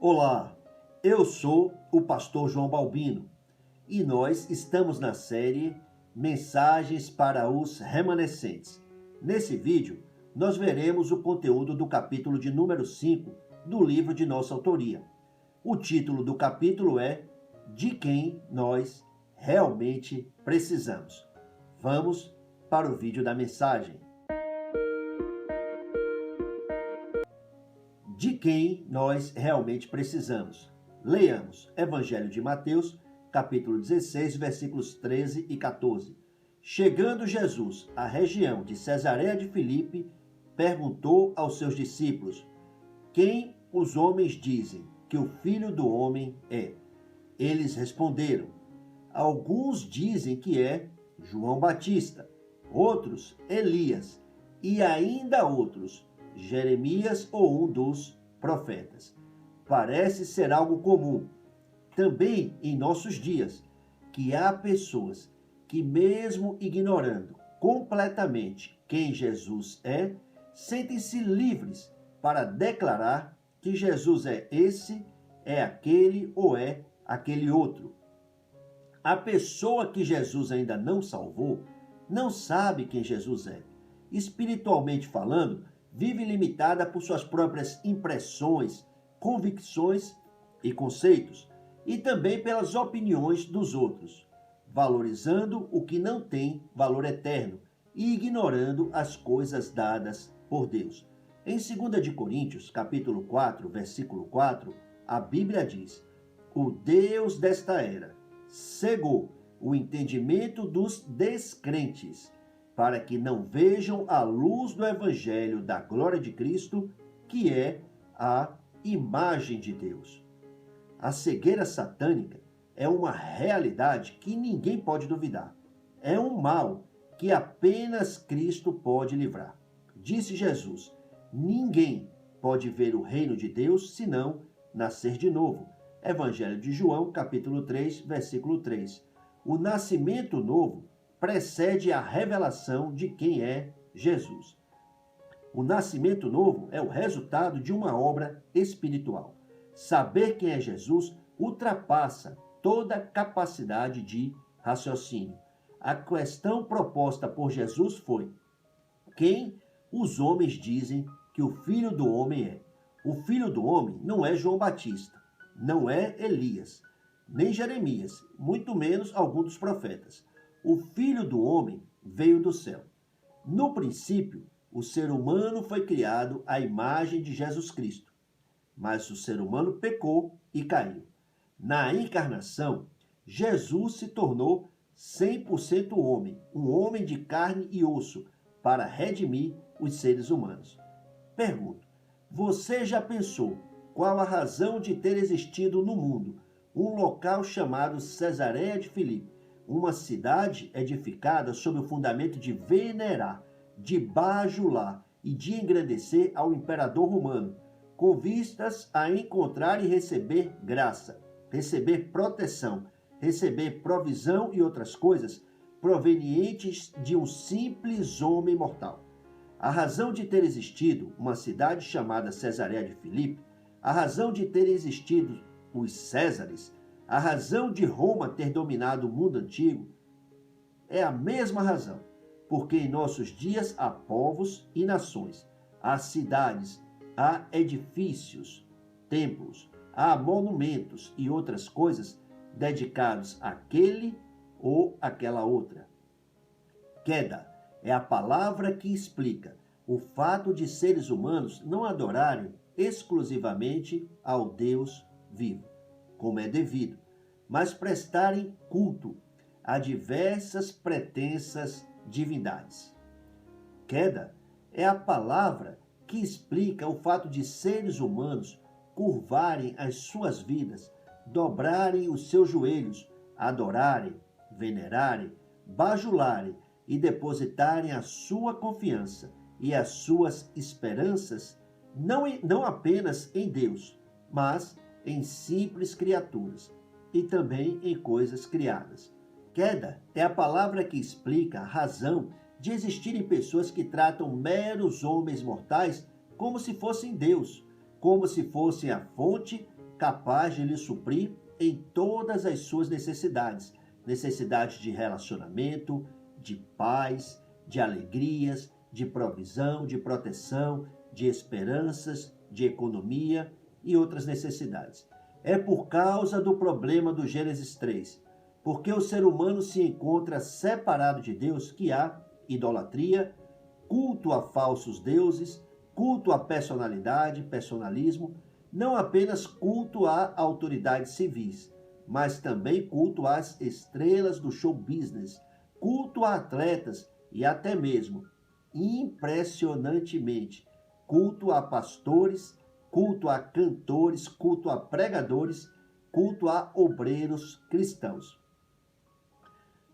Olá, eu sou o pastor João Balbino e nós estamos na série Mensagens para os Remanescentes. Nesse vídeo, nós veremos o conteúdo do capítulo de número 5 do livro de nossa autoria. O título do capítulo é De Quem Nós Realmente Precisamos. Vamos para o vídeo da mensagem. De quem nós realmente precisamos. Leiamos Evangelho de Mateus, capítulo 16, versículos 13 e 14. Chegando Jesus à região de Cesareia de Filipe, perguntou aos seus discípulos: Quem os homens dizem que o Filho do Homem é? Eles responderam: Alguns dizem que é João Batista, outros Elias e ainda outros Jeremias ou um dos profetas. Parece ser algo comum também em nossos dias que há pessoas que, mesmo ignorando completamente quem Jesus é, sentem-se livres para declarar que Jesus é esse, é aquele ou é aquele outro. A pessoa que Jesus ainda não salvou não sabe quem Jesus é. Espiritualmente falando, vive limitada por suas próprias impressões, convicções e conceitos, e também pelas opiniões dos outros, valorizando o que não tem valor eterno e ignorando as coisas dadas por Deus. Em 2 de Coríntios, capítulo 4, versículo 4, a Bíblia diz: O Deus desta era cegou o entendimento dos descrentes, para que não vejam a luz do Evangelho da glória de Cristo, que é a imagem de Deus. A cegueira satânica é uma realidade que ninguém pode duvidar. É um mal que apenas Cristo pode livrar. Disse Jesus: Ninguém pode ver o reino de Deus senão nascer de novo. Evangelho de João, capítulo 3, versículo 3. O nascimento novo precede a revelação de quem é Jesus. O nascimento novo é o resultado de uma obra espiritual. Saber quem é Jesus ultrapassa toda capacidade de raciocínio. A questão proposta por Jesus foi: quem os homens dizem que o Filho do Homem é? O Filho do Homem não é João Batista, não é Elias, nem Jeremias, muito menos algum dos profetas. O Filho do Homem veio do céu. No princípio, o ser humano foi criado à imagem de Jesus Cristo, mas o ser humano pecou e caiu. Na encarnação, Jesus se tornou 100% homem, um homem de carne e osso, para redimir os seres humanos. Pergunto: você já pensou qual a razão de ter existido no mundo um local chamado Cesareia de Filipe, uma cidade edificada sob o fundamento de venerar, de bajular e de engrandecer ao imperador romano, com vistas a encontrar e receber graça, receber proteção, receber provisão e outras coisas provenientes de um simples homem mortal. A razão de ter existido uma cidade chamada Cesareia de Filipe, a razão de ter existido os Césares, a razão de Roma ter dominado o mundo antigo, é a mesma razão, porque em nossos dias há povos e nações, há cidades, há edifícios, templos, há monumentos e outras coisas dedicados àquele ou àquela outra. Queda é a palavra que explica o fato de seres humanos não adorarem exclusivamente ao Deus vivo, como é devido, mas prestarem culto a diversas pretensas divindades. Queda é a palavra que explica o fato de seres humanos curvarem as suas vidas, dobrarem os seus joelhos, adorarem, venerarem, bajularem e depositarem a sua confiança e as suas esperanças não apenas em Deus, mas em simples criaturas e também em coisas criadas. Queda é a palavra que explica a razão de existirem pessoas que tratam meros homens mortais como se fossem Deus, como se fossem a fonte capaz de lhe suprir em todas as suas necessidades. Necessidades de relacionamento, de paz, de alegrias, de provisão, de proteção, de esperanças, de economia e outras necessidades. É por causa do problema do Gênesis 3, porque o ser humano se encontra separado de Deus, que há idolatria, culto a falsos deuses, culto à personalidade, personalismo, não apenas culto a autoridades civis, mas também culto às estrelas do show business, culto a atletas e até mesmo, impressionantemente, culto a pastores, culto a cantores, culto a pregadores, culto a obreiros cristãos.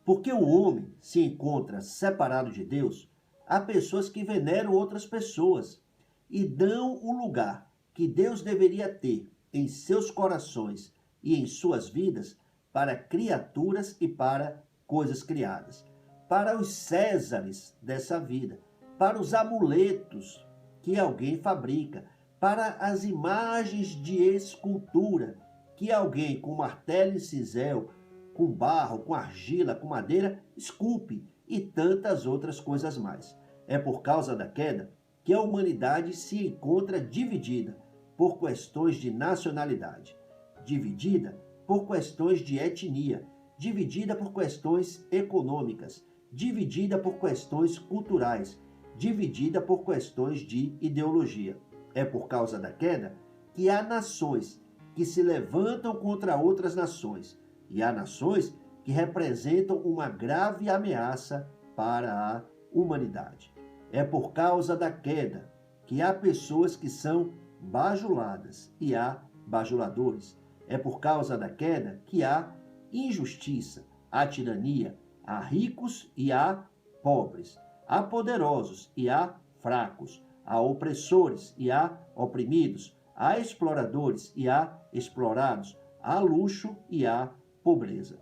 Porque o homem se encontra separado de Deus, há pessoas que veneram outras pessoas e dão o lugar que Deus deveria ter em seus corações e em suas vidas para criaturas e para coisas criadas, para os césares dessa vida, para os amuletos que alguém fabrica, para as imagens de escultura que alguém com martelo e cisel, com barro, com argila, com madeira, esculpe e tantas outras coisas mais. É por causa da queda que a humanidade se encontra dividida por questões de nacionalidade, dividida por questões de etnia, dividida por questões econômicas, dividida por questões culturais, dividida por questões de ideologia. É por causa da queda que há nações que se levantam contra outras nações e há nações que representam uma grave ameaça para a humanidade. É por causa da queda que há pessoas que são bajuladas e há bajuladores. É por causa da queda que há injustiça, há tirania, há ricos e há pobres, há poderosos e há fracos, há opressores e há oprimidos, há exploradores e há explorados, há luxo e há pobreza.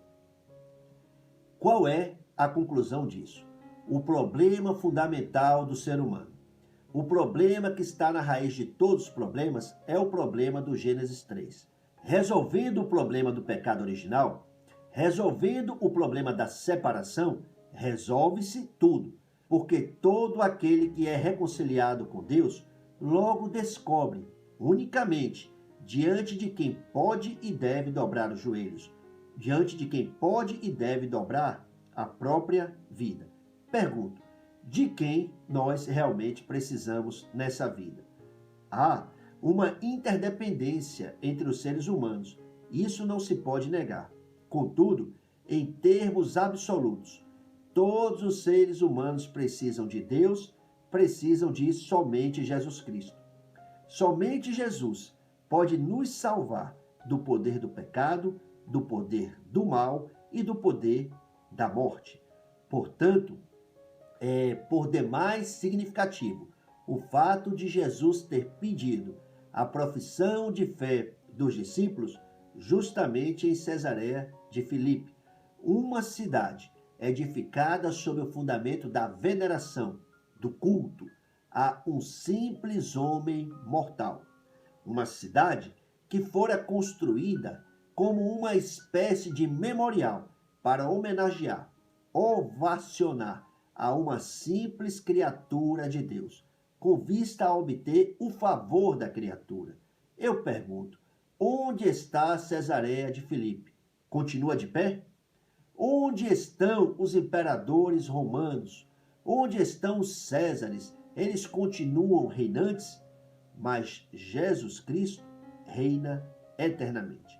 Qual é a conclusão disso? O problema fundamental do ser humano. O problema que está na raiz de todos os problemas é o problema do Gênesis 3. Resolvendo o problema do pecado original, resolvendo o problema da separação, resolve-se tudo, porque todo aquele que é reconciliado com Deus logo descobre, unicamente, diante de quem pode e deve dobrar os joelhos, diante de quem pode e deve dobrar a própria vida. Pergunto, de quem nós realmente precisamos nessa vida? Há uma interdependência entre os seres humanos, isso não se pode negar. Contudo, em termos absolutos, todos os seres humanos precisam de Deus, precisam de somente Jesus Cristo. Somente Jesus pode nos salvar do poder do pecado, do poder do mal e do poder da morte. Portanto, é por demais significativo o fato de Jesus ter pedido a profissão de fé dos discípulos justamente em Cesareia de Filipe, uma cidade edificada sob o fundamento da veneração, do culto a um simples homem mortal. Uma cidade que fora construída como uma espécie de memorial para homenagear, ovacionar a uma simples criatura de Deus, com vista a obter o favor da criatura. Eu pergunto, onde está Cesareia de Filipe? Continua de pé? Onde estão os imperadores romanos? Onde estão os Césares? Eles continuam reinantes? Mas Jesus Cristo reina eternamente.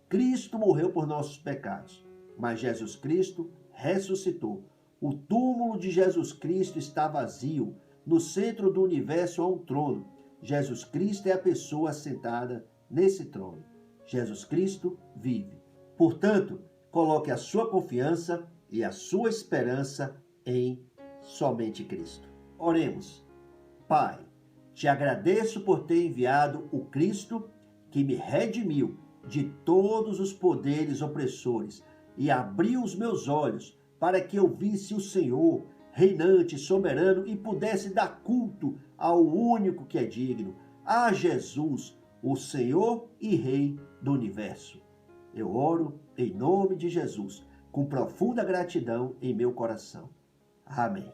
Cristo morreu por nossos pecados, mas Jesus Cristo ressuscitou. O túmulo de Jesus Cristo está vazio. No centro do universo há um trono. Jesus Cristo é a pessoa sentada nesse trono. Jesus Cristo vive. Portanto, coloque a sua confiança e a sua esperança em somente Cristo. Oremos. Pai, te agradeço por ter enviado o Cristo que me redimiu de todos os poderes opressores e abriu os meus olhos para que eu visse o Senhor, reinante, soberano, e pudesse dar culto ao único que é digno, a Jesus, o Senhor e Rei do universo. Eu oro em nome de Jesus, com profunda gratidão em meu coração. Amém.